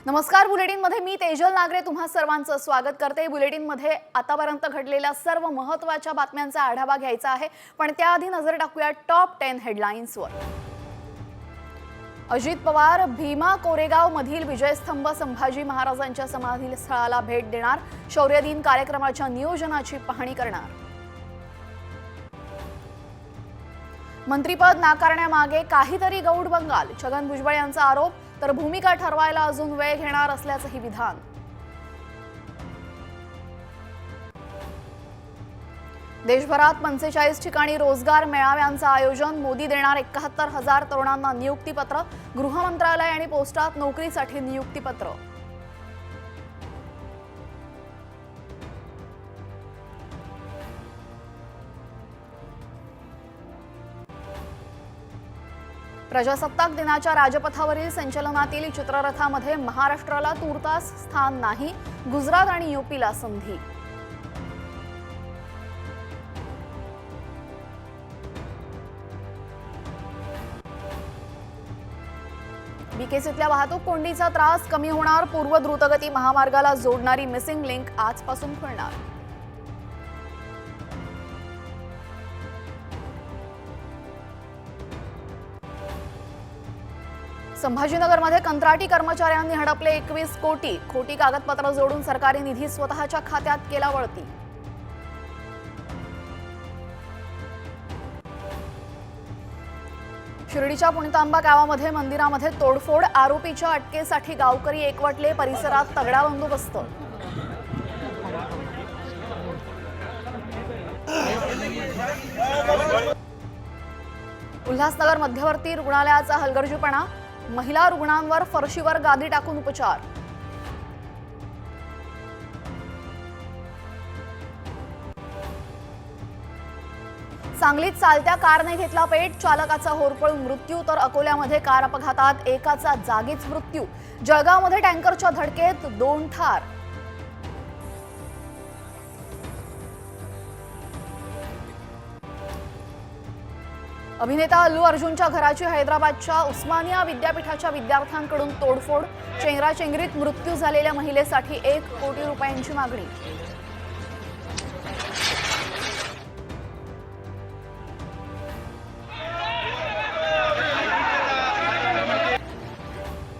नमस्कार, बुलेटिनमध्ये मी तेजल नागरे तुम्हा सर्वांचं स्वागत करते। बुलेटिनमध्ये आतापर्यंत घडलेल्या सर्व महत्त्वाच्या बातम्यांचा आढावा घ्यायचा आहे, पण त्याआधी नजर टाकूया टॉप 10 हेडलाईन्सवर। अजित पवार भीमा कोरेगाव मधील विजयस्तंभ संभाजी महाराजांच्या समाधी स्थळाला भेट देणार, शौर्य दिन कार्यक्रमाच्या नियोजनाची पाहणी करणार। मंत्रिपद नाकारण्यामागे काहीतरी गौड बंगाल, छगन भुजबळ यांचा आरोप, तर भूमिका ठरवायला अजून वेळ घेणार असल्याचंही विधान। देशभरात 45 ठिकाणी रोजगार मेळाव्यांचं आयोजन, मोदी देणार 71,000 तरुणांना नियुक्तीपत्र, गृह मंत्रालय आणि पोस्टात नोकरीसाठी नियुक्तीपत्र। प्रजासत्ताक दिनाच्या राजपथावरील संचलनातील चित्ररथामध्ये महाराष्ट्राला तुर्तास स्थान नाही, गुजरात आणि यूपीला संधी। बीकेसीतल्या वाहतूक कोंडीचा त्रास कमी होणार, पूर्व द्रुतगती महामार्गाला जोडणारी मिसिंग लिंक आजपासून खुलणार। संभाजीनगरमध्ये कंत्राटी कर्मचाऱ्यांनी हडपले 21 कोटी, खोटी कागदपत्र जोडून सरकारी निधी स्वतःच्या खात्यात केला वळती। शिर्डीच्या पुणतांबा गावामध्ये मंदिरामध्ये तोडफोड, आरोपीच्या अटकेसाठी गावकरी एकवटले, परिसरात तगडा बंदोबस्त। उल्हासनगर मध्यवर्ती रुग्णालयाचा हलगर्जीपणा, महिला रुग्णांवर फरशीवर गादी टाकून उपचार। सांगलीत चालत्या कारने घेतला पेट, चालकाचा होरपळून मृत्यू, तर अकोल्यामध्ये कार अपघातात एकाचा जागीच मृत्यू। जळगावमध्ये टँकरच्या धडकेत 2 ठार। अभिनेता अल्लू अर्जुनच्या घराची हैदराबादच्या उस्मानिया विद्यापीठाच्या विद्यार्थ्यांकडून तोडफोड, चेंगराचेंगरीत मृत्यू झालेल्या महिलेसाठी 1 कोटी रुपयांची मागणी।